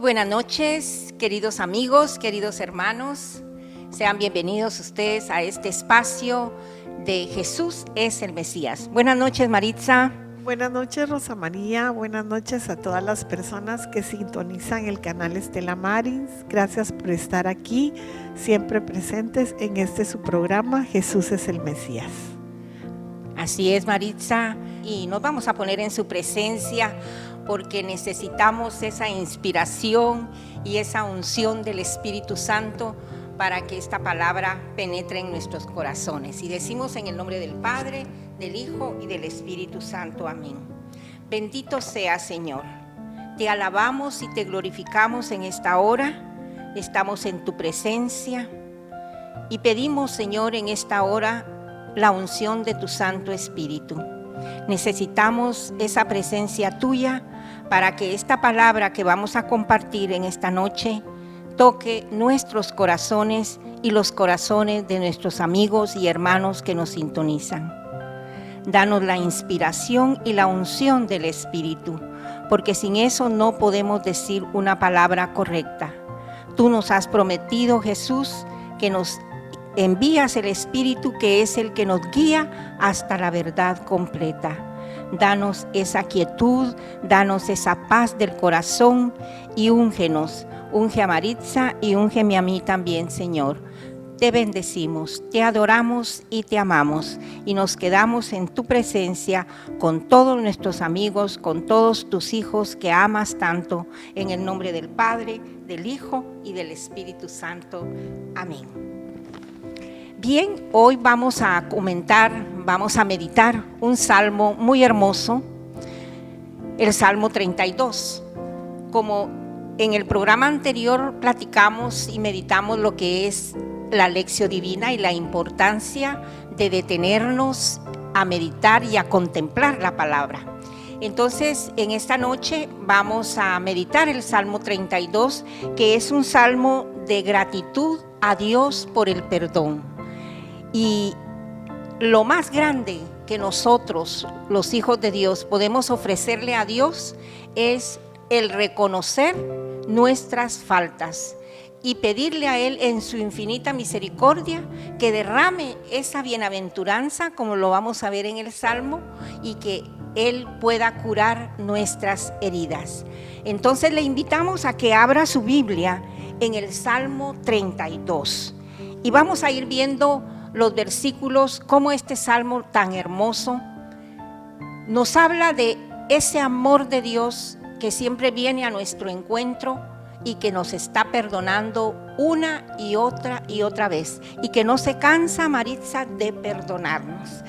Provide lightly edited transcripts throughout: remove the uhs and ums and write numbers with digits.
buenas noches, queridos amigos, queridos hermanos. Sean bienvenidos ustedes a este espacio de Jesús es el Mesías. Buenas noches, Maritza. Buenas noches, Rosa María. Buenas noches a todas las personas que sintonizan el canal Estela Maris. Gracias por estar aquí, siempre presentes en este su programa, Jesús es el Mesías. Así es, Maritza, y nos vamos a poner en su presencia porque necesitamos esa inspiración y esa unción del Espíritu Santo para que esta palabra penetre en nuestros corazones. Y decimos en el nombre del Padre, del Hijo y del Espíritu Santo. Amén. Bendito sea, Señor. Te alabamos y te glorificamos en esta hora. Estamos en tu presencia y pedimos, Señor, en esta hora la unción de tu Santo Espíritu. Necesitamos esa presencia tuya para que esta palabra que vamos a compartir en esta noche toque nuestros corazones y los corazones de nuestros amigos y hermanos que nos sintonizan. Danos la inspiración y la unción del Espíritu, porque sin eso no podemos decir una palabra correcta. Tú nos has prometido, Jesús, que nos envías el Espíritu, que es el que nos guía hasta la verdad completa. Danos esa quietud, danos esa paz del corazón y úngenos. Unge a Maritza y úngeme a mí también, Señor. Te bendecimos, te adoramos y te amamos y nos quedamos en tu presencia con todos nuestros amigos, con todos tus hijos que amas tanto, en el nombre del Padre, del Hijo y del Espíritu Santo. Amén. Bien, hoy vamos a meditar un salmo muy hermoso, el Salmo 32. Como en el programa anterior platicamos y meditamos lo que es la lección divina y la importancia de detenernos a meditar y a contemplar la palabra. Entonces, en esta noche vamos a meditar el Salmo 32, que es un salmo de gratitud a Dios por el perdón. Y lo más grande que nosotros, los hijos de Dios, podemos ofrecerle a Dios es el reconocer nuestras faltas y pedirle a Él en su infinita misericordia que derrame esa bienaventuranza, como lo vamos a ver en el Salmo, y que Él pueda curar nuestras heridas. Entonces le invitamos a que abra su Biblia en el Salmo 32 y vamos a ir viendo los versículos, cómo este salmo tan hermoso nos habla de ese amor de Dios que siempre viene a nuestro encuentro y que nos está perdonando una y otra vez y que no se cansa, Maritza, de perdonarnos.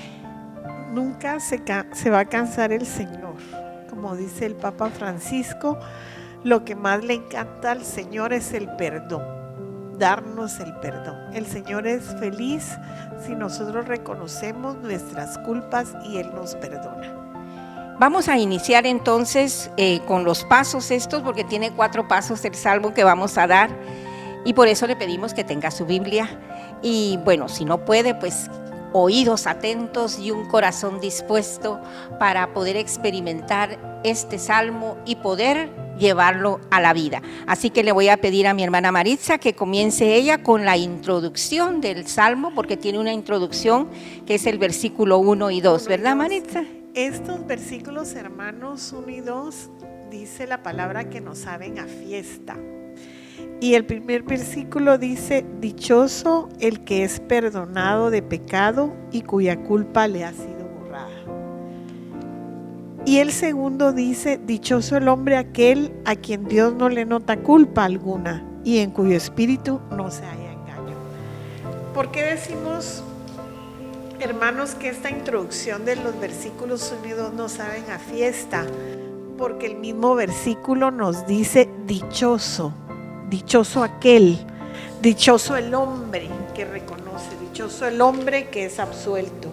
Nunca se va a cansar el Señor. Como dice el Papa Francisco, lo que más le encanta al Señor es el perdón. Darnos el perdón. El Señor es feliz si nosotros reconocemos nuestras culpas y Él nos perdona. Vamos a iniciar entonces con los pasos estos, porque tiene 4 pasos el salmo que vamos a dar y por eso le pedimos que tenga su Biblia y bueno, si no puede, pues oídos atentos y un corazón dispuesto para poder experimentar este salmo y poder llevarlo a la vida. Así que le voy a pedir a mi hermana Maritza que comience ella con la introducción del salmo, porque tiene una introducción que es el versículo 1 y 2, ¿verdad, Maritza? Estos versículos, hermanos, 1 y 2, dice la palabra que nos saben a fiesta. Y el primer versículo dice: dichoso el que es perdonado de pecado y cuya culpa le ha sido borrada. Y el segundo dice: dichoso el hombre aquel a quien Dios no le nota culpa alguna y en cuyo espíritu no se halla engaño. ¿Por qué decimos, hermanos, que esta introducción de los versículos 1 y 2 nos saben a fiesta? Porque el mismo versículo nos dice dichoso. Dichoso aquel, dichoso el hombre que reconoce, dichoso el hombre que es absuelto.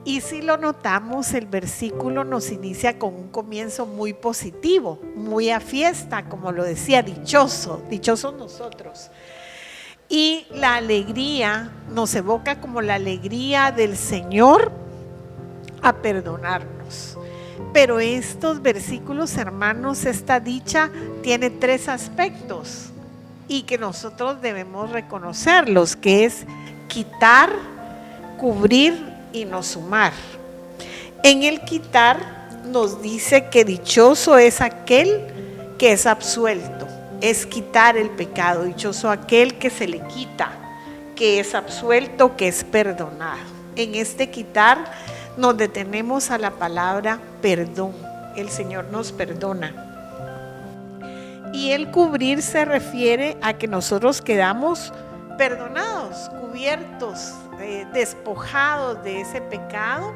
Y si lo notamos, el versículo nos inicia con un comienzo muy positivo, muy a fiesta, como lo decía, dichoso, dichosos nosotros. Y la alegría nos evoca como la alegría del Señor a perdonarnos. Pero estos versículos, hermanos, esta dicha tiene 3 aspectos y que nosotros debemos reconocerlos, que es quitar, cubrir y no sumar. En el quitar nos dice que dichoso es aquel que es absuelto, es quitar el pecado, dichoso aquel que se le quita, que es absuelto, que es perdonado. En este quitar nos detenemos a la palabra perdón. El Señor nos perdona. Y el cubrir se refiere a que nosotros quedamos perdonados, cubiertos, despojados de ese pecado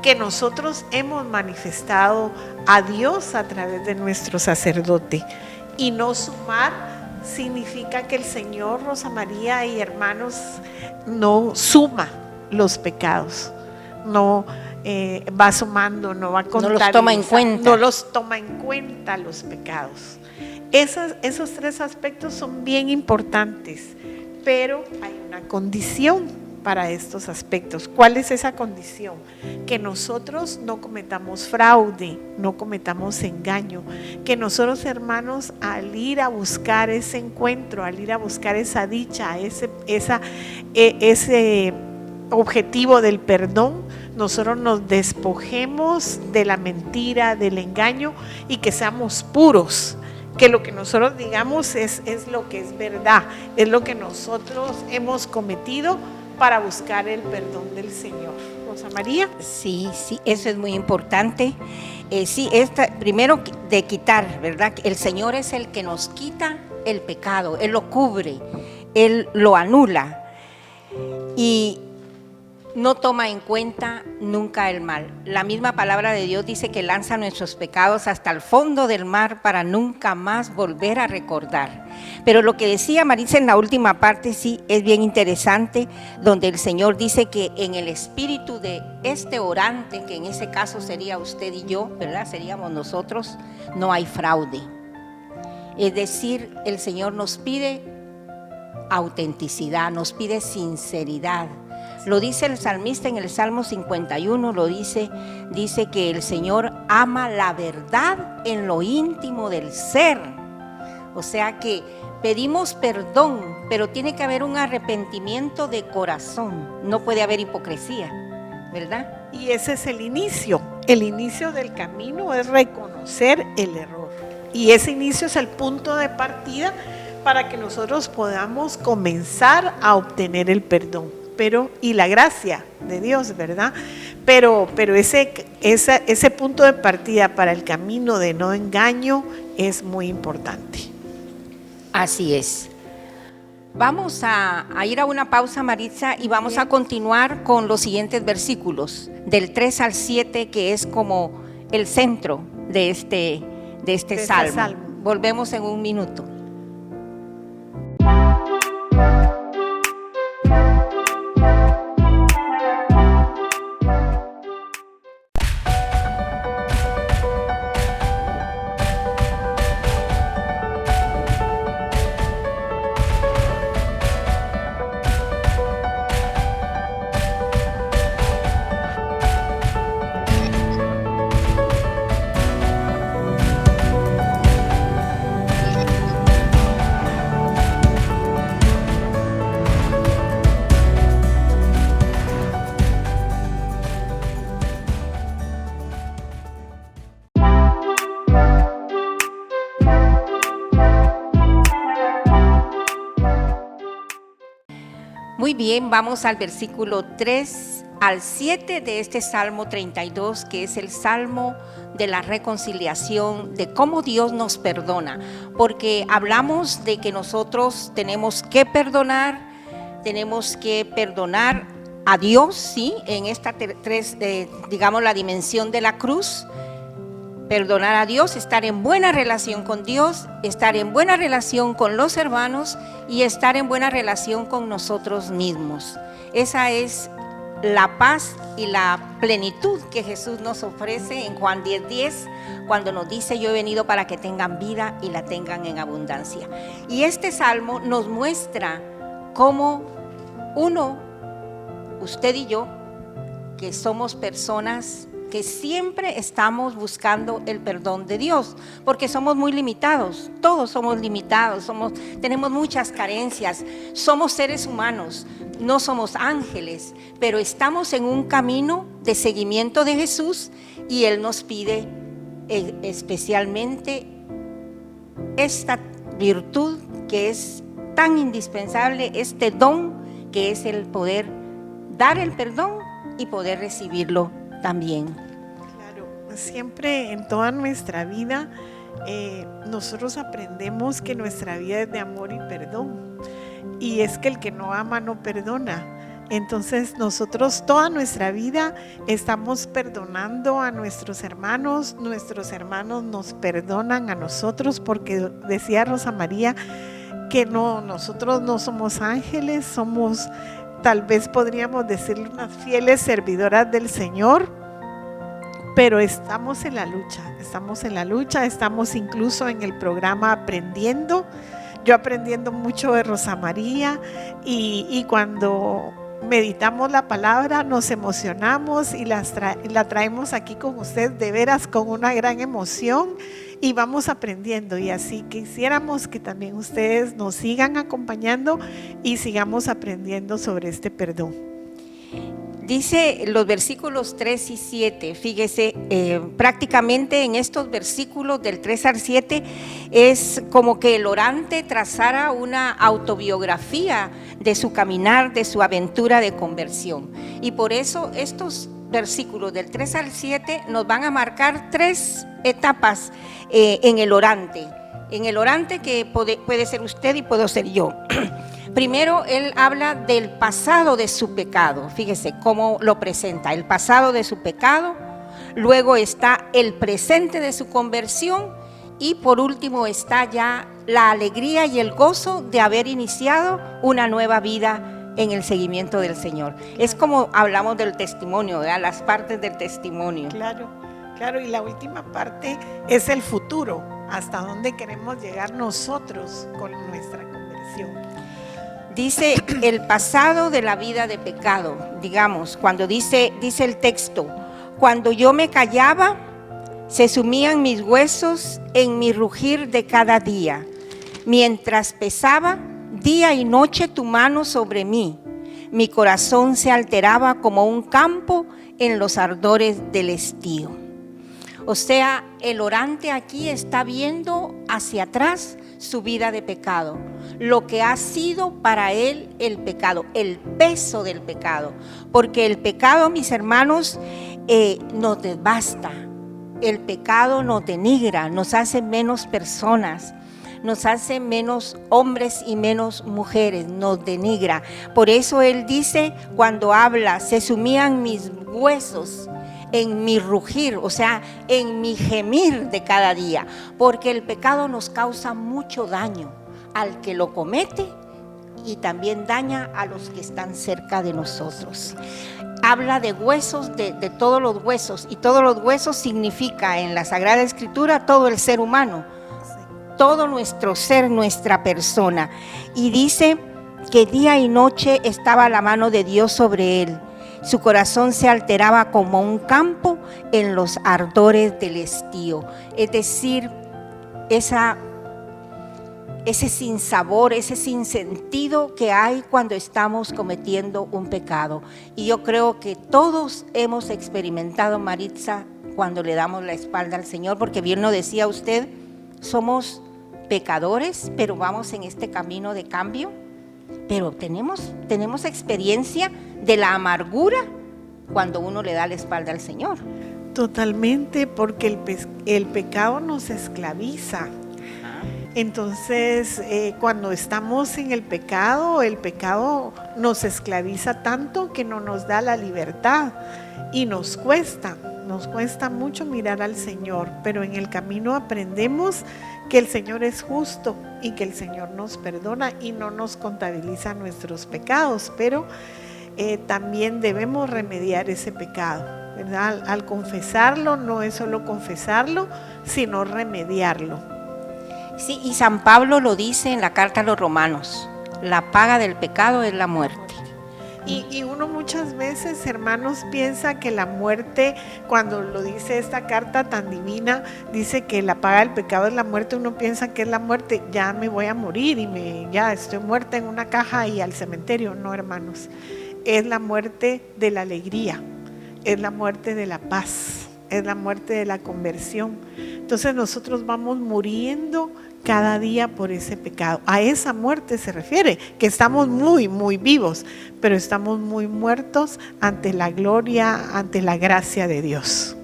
que nosotros hemos manifestado a Dios a través de nuestro sacerdote. Y no sumar significa que el Señor, Rosa María y hermanos, no suma los pecados, no va sumando, no va contabilizando, no los toma en cuenta. No los toma en cuenta los pecados. Esos 3 aspectos son bien importantes, pero hay una condición para estos aspectos. ¿Cuál es esa condición? Que nosotros no cometamos fraude, no cometamos engaño, que nosotros, hermanos, al ir a buscar ese encuentro, al ir a buscar esa dicha, ese objetivo del perdón, nosotros nos despojemos de la mentira, del engaño y que seamos puros. Que lo que nosotros digamos es lo que es verdad, es lo que nosotros hemos cometido para buscar el perdón del Señor. Rosa María. Sí, eso es muy importante. Primero de quitar, ¿verdad? El Señor es el que nos quita el pecado, Él lo cubre, Él lo anula y no toma en cuenta nunca el mal. La misma palabra de Dios dice que lanza nuestros pecados hasta el fondo del mar para nunca más volver a recordar. Pero lo que decía Maritza en la última parte sí es bien interesante, donde el Señor dice que en el espíritu de este orante, que en ese caso sería usted y yo, ¿verdad? Seríamos nosotros, no hay fraude. Es decir, el Señor nos pide autenticidad, nos pide sinceridad. Lo dice el salmista en el Salmo 51, lo dice que el Señor ama la verdad en lo íntimo del ser. O sea que pedimos perdón, pero tiene que haber un arrepentimiento de corazón, no puede haber hipocresía, ¿verdad? Y ese es el inicio del camino es reconocer el error. Y ese inicio es el punto de partida para que nosotros podamos comenzar a obtener el perdón. Y la gracia de Dios, ¿verdad? Pero ese punto de partida para el camino de no engaño es muy importante. Así es. Vamos a ir a una pausa, Maritza, y vamos a continuar con los siguientes versículos, del 3 al 7, que es como el centro de este salmo. Volvemos en un minuto. Muy bien, vamos al versículo 3 al 7 de este Salmo 32, que es el Salmo de la reconciliación, de cómo Dios nos perdona, porque hablamos de que nosotros tenemos que perdonar a Dios, sí, en esta digamos la dimensión de la cruz. Perdonar a Dios, estar en buena relación con Dios, estar en buena relación con los hermanos y estar en buena relación con nosotros mismos. Esa es la paz y la plenitud que Jesús nos ofrece en Juan 10:10, cuando nos dice: yo he venido para que tengan vida y la tengan en abundancia. Y este salmo nos muestra cómo usted y yo, que somos personas que siempre estamos buscando el perdón de Dios, porque somos muy limitados, todos somos limitados, tenemos muchas carencias, somos seres humanos, no somos ángeles, pero estamos en un camino de seguimiento de Jesús y Él nos pide especialmente esta virtud que es tan indispensable, este don que es el poder dar el perdón y poder recibirlo también. Claro, siempre en toda nuestra vida nosotros aprendemos que nuestra vida es de amor y perdón, y es que el que no ama no perdona. Entonces nosotros toda nuestra vida estamos perdonando a nuestros hermanos nos perdonan a nosotros, porque decía Rosa María que nosotros no somos ángeles, somos, tal vez podríamos decirle, unas fieles servidoras del Señor, pero estamos en la lucha, estamos incluso en el programa aprendiendo, yo aprendiendo mucho de Rosa María, y cuando meditamos la palabra nos emocionamos y la traemos aquí con usted de veras con una gran emoción, y vamos aprendiendo, y así quisiéramos que también ustedes nos sigan acompañando y sigamos aprendiendo sobre este perdón. Dice los versículos 3 y 7, fíjese, prácticamente en estos versículos del 3 al 7 es como que el orante trazara una autobiografía de su caminar, de su aventura de conversión, y por eso estos versículos del 3 al 7 nos van a marcar 3 etapas en el orante que puede ser usted y puedo ser yo. Primero, él habla del pasado de su pecado, fíjese cómo lo presenta, el pasado de su pecado, luego está el presente de su conversión, y por último está ya la alegría y el gozo de haber iniciado una nueva vida en el seguimiento del Señor. Es como hablamos del testimonio, ¿verdad? Las partes del testimonio. Claro, y la última parte es el futuro, hasta dónde queremos llegar nosotros con nuestra conversión. Dice el pasado de la vida de pecado, digamos, cuando dice el texto, cuando yo me callaba, se sumían mis huesos en mi rugir de cada día, mientras pesaba día y noche tu mano sobre mí, mi corazón se alteraba como un campo en los ardores del estío. O sea, el orante aquí está viendo hacia atrás su vida de pecado, lo que ha sido para él el pecado, el peso del pecado, porque el pecado, mis hermanos, nos devasta, el pecado nos denigra, nos hace menos personas, nos hace menos hombres y menos mujeres, nos denigra. Por eso él dice, cuando habla, se sumían mis huesos en mi rugir, o sea, en mi gemir de cada día, porque el pecado nos causa mucho daño al que lo comete y también daña a los que están cerca de nosotros. Habla de huesos, de todos los huesos, y todos los huesos significa en la Sagrada Escritura todo el ser humano, todo nuestro ser, nuestra persona, y dice que día y noche estaba la mano de Dios sobre él. Su corazón se alteraba como un campo en los ardores del estío. Es decir, ese sinsabor, ese sinsentido que hay cuando estamos cometiendo un pecado. Y yo creo que todos hemos experimentado, Maritza, cuando le damos la espalda al Señor, porque bien lo decía usted, somos pecadores, pero vamos en este camino de cambio. Pero tenemos experiencia de la amargura cuando uno le da la espalda al Señor. Totalmente, porque el pecado nos esclaviza. Entonces, cuando estamos en el pecado nos esclaviza tanto que no nos da la libertad, y nos cuesta mucho mirar al Señor, pero en el camino aprendemos que el Señor es justo y que el Señor nos perdona y no nos contabiliza nuestros pecados, pero también debemos remediar ese pecado, ¿verdad? Al confesarlo, no es solo confesarlo, sino remediarlo. Sí, y San Pablo lo dice en la carta a los Romanos, la paga del pecado es la muerte. Y uno muchas veces, hermanos, piensa que la muerte, cuando lo dice esta carta tan divina, dice que la paga del pecado es la muerte. Uno piensa que es la muerte, ya me voy a morir y ya estoy muerta en una caja y al cementerio. No, hermanos, es la muerte de la alegría, es la muerte de la paz, es la muerte de la conversión. Entonces nosotros vamos muriendo cada día por ese pecado. A esa muerte se refiere, que estamos muy, muy vivos, pero estamos muy muertos ante la gloria, ante la gracia de Dios.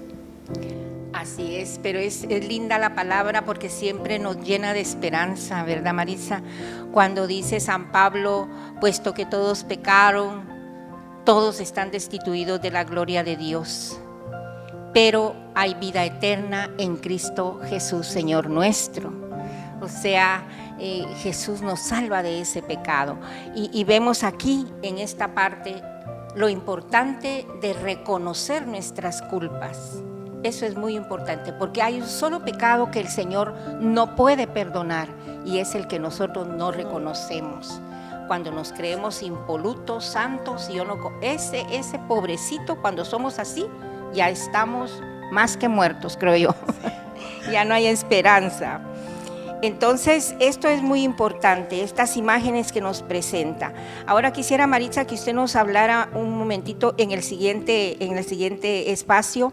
Así es, pero es linda la palabra porque siempre nos llena de esperanza, ¿verdad, Maritza? Cuando dice San Pablo, puesto que todos pecaron, todos están destituidos de la gloria de Dios, pero hay vida eterna en Cristo Jesús, Señor nuestro. O sea, Jesús nos salva de ese pecado. Y vemos aquí en esta parte lo importante de reconocer nuestras culpas. Eso es muy importante porque hay un solo pecado que el Señor no puede perdonar y es el que nosotros no reconocemos. Cuando nos creemos impolutos, santos, ese pobrecito, cuando somos así, ya estamos más que muertos, creo yo. Ya no hay esperanza. Entonces, esto es muy importante, estas imágenes que nos presenta. Ahora quisiera, Maritza, que usted nos hablara un momentito en el siguiente espacio,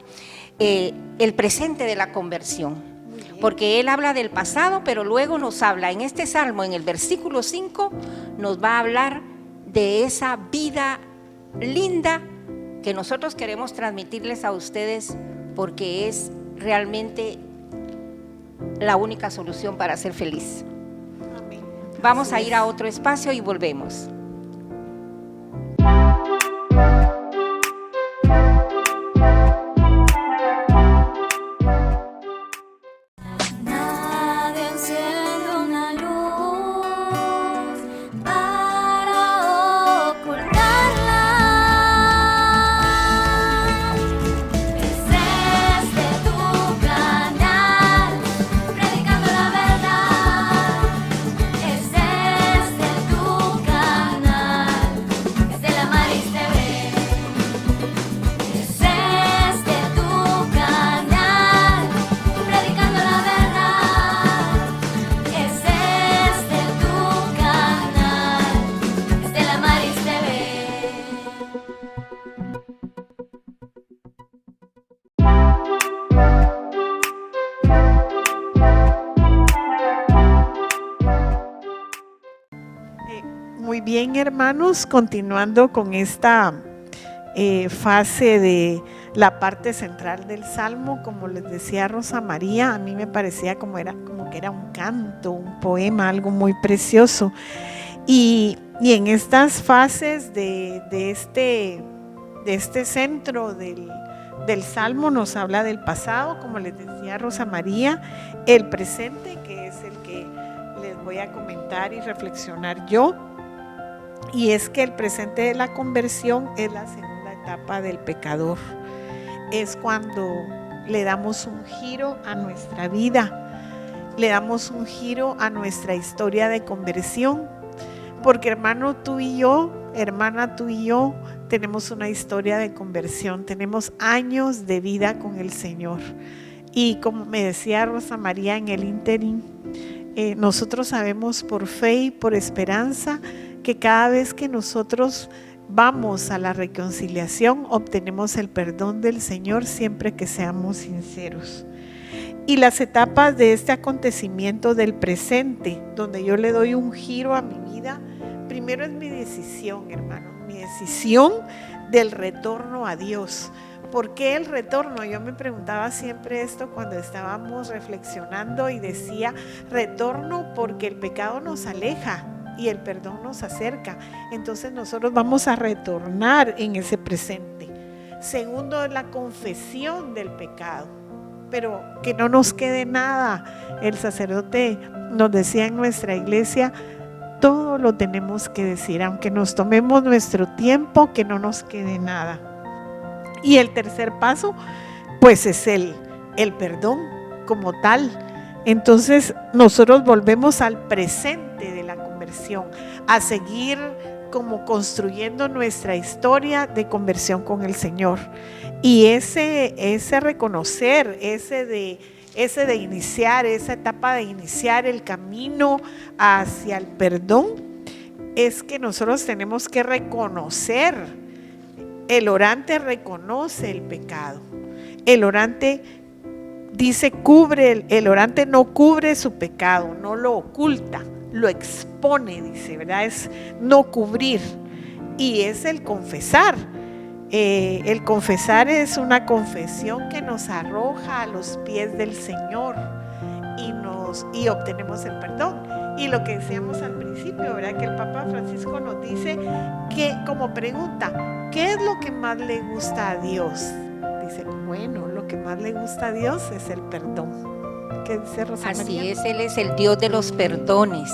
el presente de la conversión. Porque él habla del pasado, pero luego nos habla, en este salmo, en el versículo 5, nos va a hablar de esa vida linda que nosotros queremos transmitirles a ustedes porque es realmente la única solución para ser feliz. Amén. Vamos a ir a otro espacio y volvemos. Nadie enciende una luz para ocultarla. Es este tu canal, predicando la verdad. Es este tu canal, es de la Maris TV. Es este tu canal, predicando la verdad. Es este tu canal, es de la Maris TV. Muy bien, hermanos, continuando con esta fase de la parte central del Salmo, como les decía Rosa María, a mí me parecía como que era un canto, un poema, algo muy precioso. Y en estas fases de este centro del Salmo nos habla del pasado, como les decía Rosa María, el presente, que es el que les voy a comentar y reflexionar yo. Y es que el presente de la conversión es la segunda etapa del pecador. Es cuando le damos un giro a nuestra vida, le damos un giro a nuestra historia de conversión. Porque hermano, tú y yo, hermana, tú y yo, tenemos una historia de conversión, tenemos años de vida con el Señor. Y como me decía Rosa María en el ínterin, nosotros sabemos por fe y por esperanza que cada vez que nosotros vamos a la reconciliación, obtenemos el perdón del Señor siempre que seamos sinceros. Y las etapas de este acontecimiento del presente, donde yo le doy un giro a mi vida, primero es mi decisión, hermano, mi decisión del retorno a Dios. ¿Por qué el retorno? Yo me preguntaba siempre esto cuando estábamos reflexionando y decía, retorno porque el pecado nos aleja y el perdón nos acerca. Entonces nosotros vamos a retornar en ese presente. Segundo, la confesión del pecado, pero que no nos quede nada. El sacerdote nos decía en nuestra iglesia, todo lo tenemos que decir, aunque nos tomemos nuestro tiempo, que no nos quede nada. Y el tercer paso, pues es el perdón como tal. Entonces nosotros volvemos al presente de la conversión, a seguir como construyendo nuestra historia de conversión con el Señor. Y ese reconocer, ese de iniciar, esa etapa de iniciar el camino hacia el perdón, es que nosotros tenemos que reconocer. El orante reconoce el pecado. El orante dice el orante no cubre su pecado, no lo oculta, lo expone, dice, ¿verdad? Es no cubrir. Y es el confesar. El confesar es una confesión que nos arroja a los pies del Señor y obtenemos el perdón. Y lo que decíamos al principio, ¿verdad? Que el Papa Francisco nos dice que, como pregunta, ¿qué es lo que más le gusta a Dios? Dice, bueno, lo que más le gusta a Dios es el perdón. ¿Qué dice Rosa María? Así es, Él es el Dios de los perdones.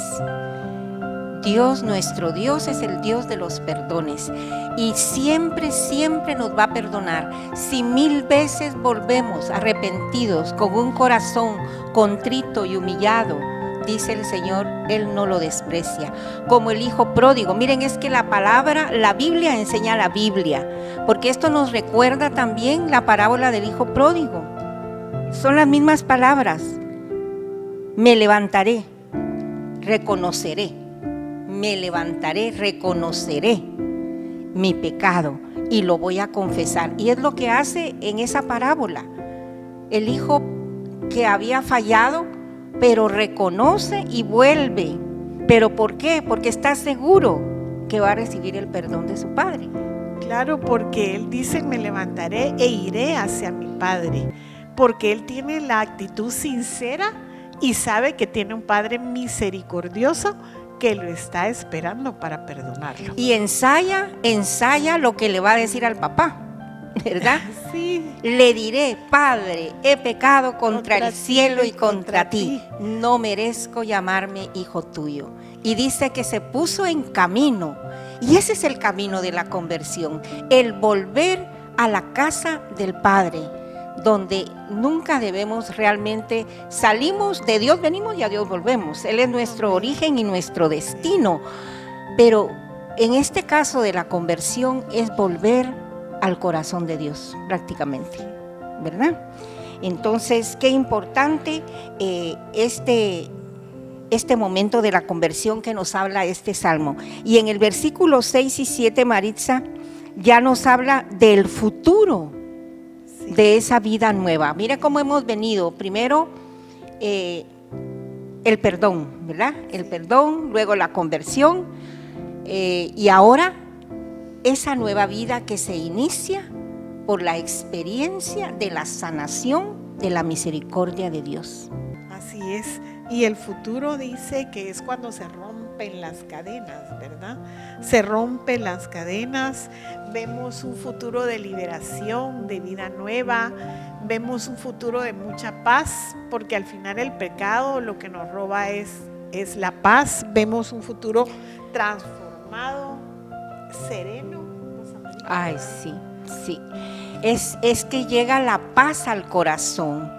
Dios, nuestro Dios, es el Dios de los perdones. Y siempre, siempre nos va a perdonar. Si 1000 veces volvemos arrepentidos, con un corazón contrito y humillado, dice el Señor, Él no lo desprecia. Como el hijo pródigo. Miren, es que la Biblia enseña la Biblia, porque esto nos recuerda también la parábola del hijo pródigo. Son las mismas palabras. Me levantaré, reconoceré. Me levantaré, reconoceré mi pecado y lo voy a confesar. Y es lo que hace en esa parábola. El hijo que había fallado, pero reconoce y vuelve. ¿Pero por qué? Porque está seguro que va a recibir el perdón de su padre. Claro, porque él dice, me levantaré e iré hacia mi padre. Porque él tiene la actitud sincera y sabe que tiene un padre misericordioso que lo está esperando para perdonarlo. Y ensaya lo que le va a decir al papá, ¿verdad? Sí. Le diré, Padre, he pecado contra el cielo y contra ti. No merezco llamarme hijo tuyo. Y dice que se puso en camino. Y ese es el camino de la conversión. El volver a la casa del Padre, donde nunca debemos realmente, salimos de Dios, venimos y a Dios volvemos. Él es nuestro origen y nuestro destino. Pero en este caso de la conversión es volver al corazón de Dios, prácticamente, ¿verdad? Entonces, qué importante este momento de la conversión que nos habla este salmo. Y en el versículo 6 y 7, Maritza, ya nos habla del futuro de esa vida nueva. Mire cómo hemos venido. Primero, el perdón, ¿verdad? El perdón, luego la conversión, y ahora esa nueva vida que se inicia por la experiencia de la sanación de la misericordia de Dios. Así es. Y el futuro dice que es cuando se rompen las cadenas, ¿verdad? Se rompen las cadenas, vemos un futuro de liberación, de vida nueva, vemos un futuro de mucha paz, porque al final el pecado lo que nos roba es la paz. Vemos un futuro transformado, sereno. Ay, sí, sí. Es que llega la paz al corazón.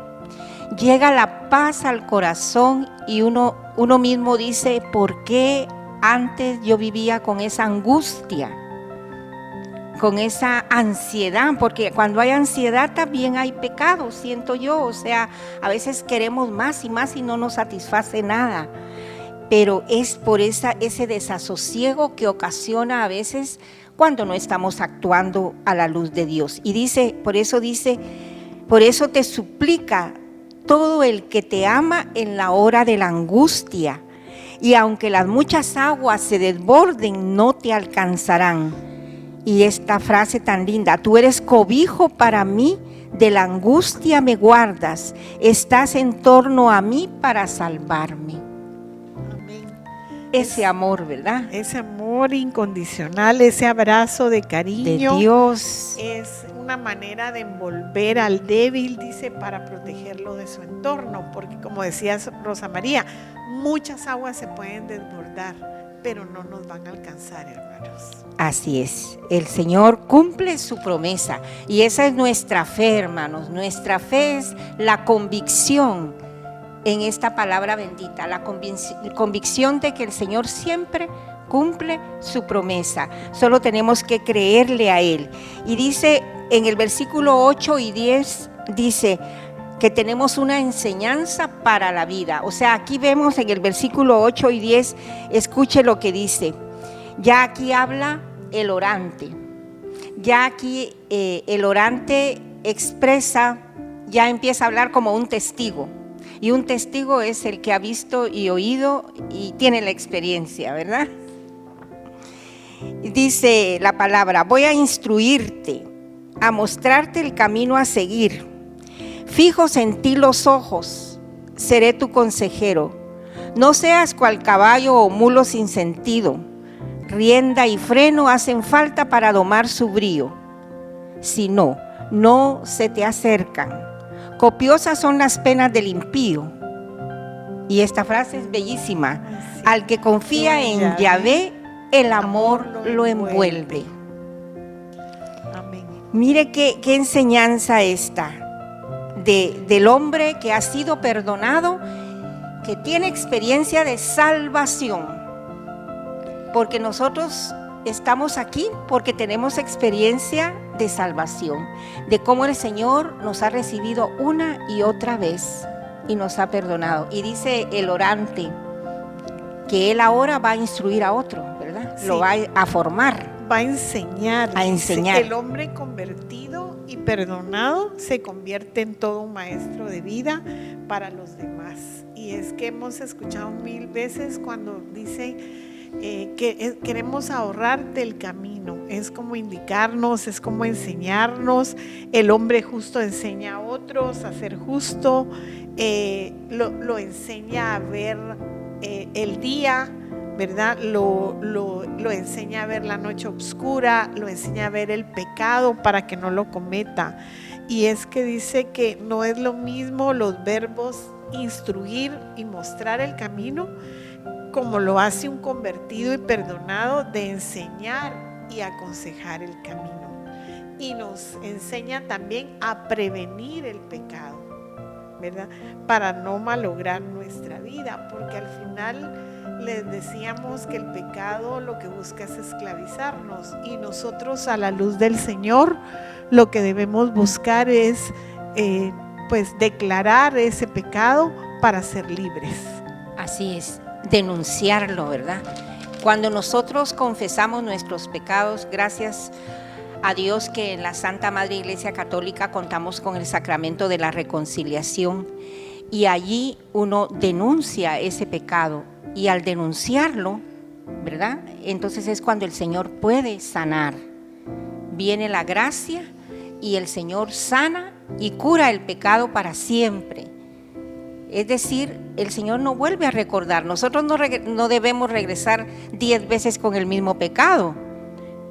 Llega la paz al corazón y uno mismo dice, ¿por qué antes yo vivía con esa angustia? Con esa ansiedad, porque cuando hay ansiedad también hay pecado, siento yo. O sea, a veces queremos más y más y no nos satisface nada. Pero es por ese desasosiego que ocasiona a veces cuando no estamos actuando a la luz de Dios. Y por eso te suplica todo el que te ama en la hora de la angustia, y aunque las muchas aguas se desborden, no te alcanzarán. Y esta frase tan linda, tú eres cobijo para mí, de la angustia me guardas, estás en torno a mí para salvarme. Amén. Ese amor, ¿verdad? Ese amor incondicional, ese abrazo de cariño de Dios. Es una manera de envolver al débil, dice, para protegerlo de su entorno, porque como decía Rosa María, muchas aguas se pueden desbordar, pero no nos van a alcanzar, hermanos. Así es, el Señor cumple su promesa y esa es nuestra fe, hermanos. Nuestra fe es la convicción en esta palabra bendita, la convicción de que el Señor siempre cumple su promesa. Solo tenemos que creerle a Él. Y dice en el versículo 8 y 10, dice que tenemos una enseñanza para la vida. O sea, aquí vemos en el versículo 8 y 10, escuche lo que dice. Ya aquí habla el orante. Ya aquí el orante expresa, ya empieza a hablar como un testigo. Y un testigo es el que ha visto y oído y tiene la experiencia, ¿verdad? Dice la palabra: voy a instruirte, a mostrarte el camino a seguir. Fijos en ti los ojos, seré tu consejero. No seas cual caballo o mulo sin sentido. Rienda y freno hacen falta para domar su brío. Si no, no se te acercan. Copiosas son las penas del impío. Y esta frase es bellísima. Sí. Al que confía en Yahvé, el amor lo envuelve. Amén. Mire qué enseñanza esta del hombre que ha sido perdonado, que tiene experiencia de salvación. Porque nosotros estamos aquí porque tenemos experiencia de salvación, de cómo el Señor nos ha recibido una y otra vez y nos ha perdonado. Y dice el orante que él ahora va a instruir a otro, ¿verdad? Sí. Lo va a formar. Va a enseñar. A enseñar. El hombre convertido y perdonado se convierte en todo un maestro de vida para los demás. Y es que hemos escuchado 1000 veces cuando dice que queremos ahorrarte el camino. Es como indicarnos, es como enseñarnos. El hombre justo enseña a otros a ser justo, lo enseña a ver el día, ¿verdad? Lo enseña a ver la noche oscura, lo enseña a ver el pecado para que no lo cometa. Y es que dice que no es lo mismo los verbos instruir y mostrar el camino como lo hace un convertido y perdonado de enseñar y aconsejar el camino. Y nos enseña también a prevenir el pecado, ¿verdad? Para no malograr nuestra vida, porque al final les decíamos que el pecado lo que busca es esclavizarnos, y nosotros a la luz del Señor lo que debemos buscar es pues declarar ese pecado para ser libres. Así es, denunciarlo, ¿verdad? Cuando nosotros confesamos nuestros pecados, gracias a Dios que en la Santa Madre Iglesia Católica contamos con el sacramento de la reconciliación, y allí uno denuncia ese pecado, y al denunciarlo, ¿verdad? Entonces es cuando el Señor puede sanar. Viene la gracia y el Señor sana y cura el pecado para siempre. Es decir, el Señor no vuelve a recordar. Nosotros no debemos regresar 10 veces con el mismo pecado,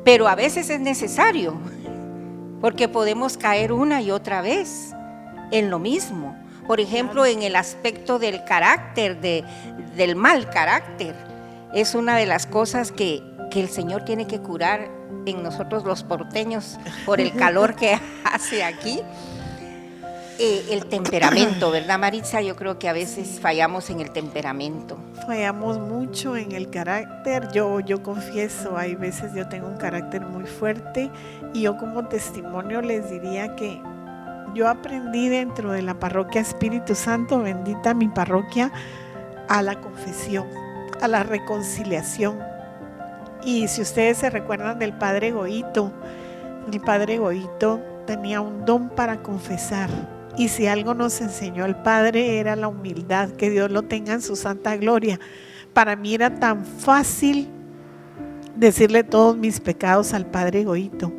pero a veces es necesario, porque podemos caer una y otra vez en lo mismo. Por ejemplo, en el aspecto del carácter, del mal carácter, es una de las cosas que el Señor tiene que curar en nosotros los porteños por el calor que hace aquí. El temperamento, ¿verdad, Maritza? Yo creo que a veces fallamos en el temperamento. Fallamos mucho en el carácter. Yo confieso, hay veces yo tengo un carácter muy fuerte, y yo como testimonio les diría que yo aprendí dentro de la parroquia Espíritu Santo, bendita mi parroquia, a la confesión, a la reconciliación. Y si ustedes se recuerdan del Padre Goito, el Padre Goito tenía un don para confesar. Y si algo nos enseñó el Padre era la humildad, que Dios lo tenga en su santa gloria. Para mí era tan fácil decirle todos mis pecados al Padre Goito.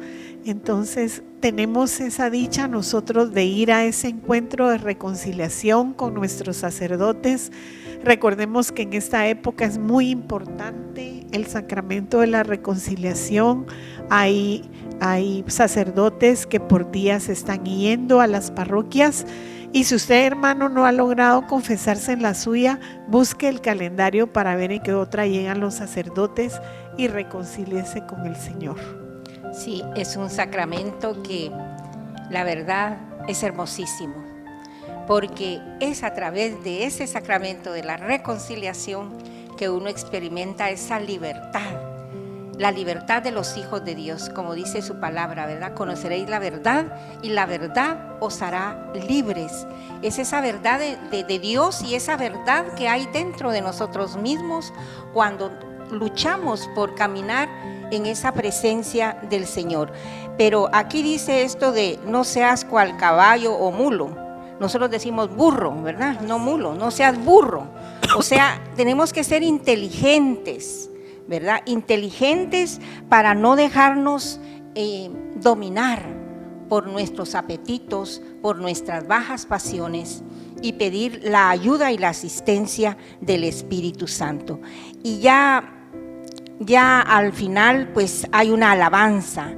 Entonces tenemos esa dicha nosotros de ir a ese encuentro de reconciliación con nuestros sacerdotes. Recordemos que en esta época es muy importante el sacramento de la reconciliación. Hay sacerdotes que por día se están yendo a las parroquias, y si usted, hermano, no ha logrado confesarse en la suya, busque el calendario para ver en qué otra llegan los sacerdotes y reconcíliese con el Señor. Sí, es un sacramento que la verdad es hermosísimo, porque es a través de ese sacramento de la reconciliación que uno experimenta esa libertad, la libertad de los hijos de Dios, como dice su palabra, ¿verdad? Conoceréis la verdad y la verdad os hará libres. Es esa verdad de Dios y esa verdad que hay dentro de nosotros mismos cuando luchamos por caminar en esa presencia del Señor. Pero aquí dice esto de no seas cual caballo o mulo. Nosotros decimos burro, ¿verdad? No mulo, no seas burro. O sea, tenemos que ser inteligentes, ¿verdad? Inteligentes para no dejarnos dominar por nuestros apetitos, por nuestras bajas pasiones, y pedir la ayuda y la asistencia del Espíritu Santo. Y ya al final pues hay una alabanza.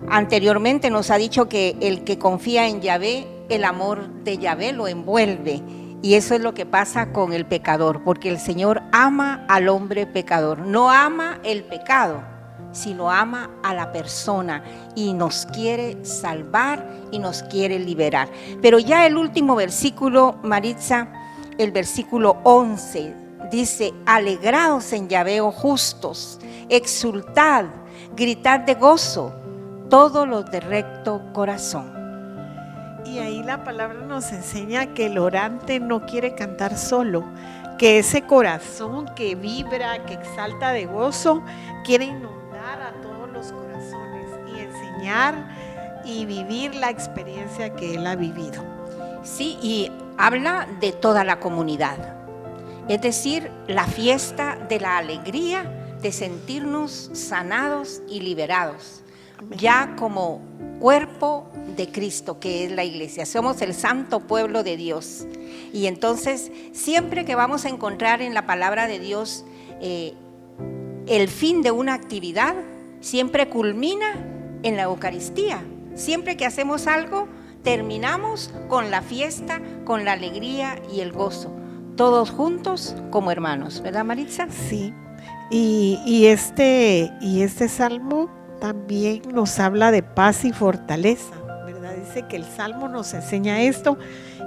Anteriormente nos ha dicho que el que confía en Yahvé, el amor de Yahvé lo envuelve, y eso es lo que pasa con el pecador, porque el Señor ama al hombre pecador, no ama el pecado, sino ama a la persona y nos quiere salvar y nos quiere liberar. Pero ya el último versículo, Maritza, el versículo 11, dice: alegraos en Yahvé, oh justos, exultad, gritad de gozo, todos los de recto corazón. Y ahí la palabra nos enseña que el orante no quiere cantar solo, que ese corazón que vibra, que exalta de gozo, quiere inundar a todos los corazones y enseñar y vivir la experiencia que él ha vivido. Sí, y habla de toda la comunidad, es decir, la fiesta de la alegría de sentirnos sanados y liberados, ya como cuerpo de Cristo, que es la iglesia. Somos el santo pueblo de Dios. Y entonces, siempre que vamos a encontrar en la palabra de Dios el fin de una actividad, siempre culmina en la Eucaristía. Siempre que hacemos algo, terminamos con la fiesta, con la alegría y el gozo, todos juntos como hermanos, ¿verdad, Maritza? Sí, y este salmo también nos habla de paz y fortaleza, ¿verdad? Dice que el salmo nos enseña esto,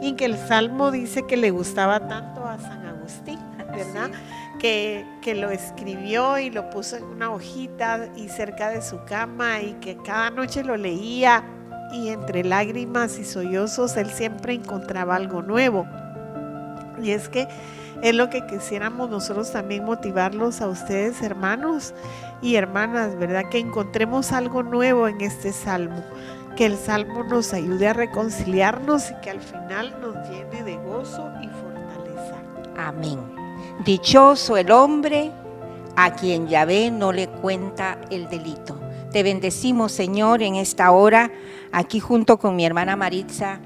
y que el salmo dice que le gustaba tanto a San Agustín, ¿verdad? Sí. Que lo escribió y lo puso en una hojita y cerca de su cama, y que cada noche lo leía, y entre lágrimas y sollozos él siempre encontraba algo nuevo. Y es que es lo que quisiéramos nosotros también motivarlos a ustedes, hermanos y hermanas, ¿verdad? Que encontremos algo nuevo en este salmo, que el salmo nos ayude a reconciliarnos y que al final nos llene de gozo y fortaleza. Amén. Dichoso el hombre a quien Yahvé no le cuenta el delito. Te bendecimos, Señor, en esta hora, aquí junto con mi hermana Maritza,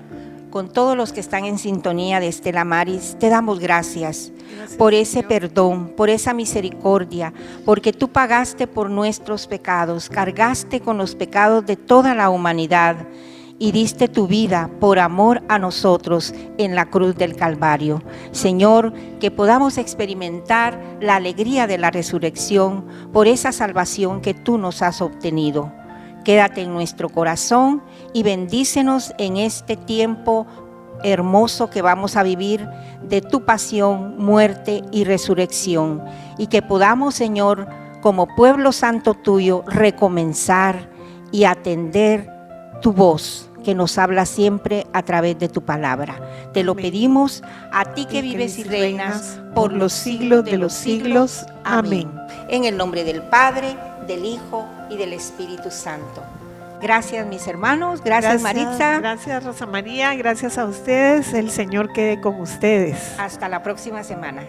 con todos los que están en sintonía de Estela Maris. Te damos gracias por ese perdón, por esa misericordia, porque tú pagaste por nuestros pecados, cargaste con los pecados de toda la humanidad y diste tu vida por amor a nosotros en la cruz del Calvario. Señor, que podamos experimentar la alegría de la resurrección por esa salvación que tú nos has obtenido. Quédate en nuestro corazón y bendícenos en este tiempo hermoso que vamos a vivir de tu pasión, muerte y resurrección. Y que podamos, Señor, como pueblo santo tuyo, recomenzar y atender tu voz, que nos habla siempre a través de tu palabra. Te lo pedimos a ti que vives y reinas por los siglos de los siglos. Amén. En el nombre del Padre, del Hijo y del Espíritu Santo. Gracias, mis hermanos. Gracias, Maritza. Gracias, Rosa María. Gracias a ustedes. El Señor quede con ustedes. Hasta la próxima semana.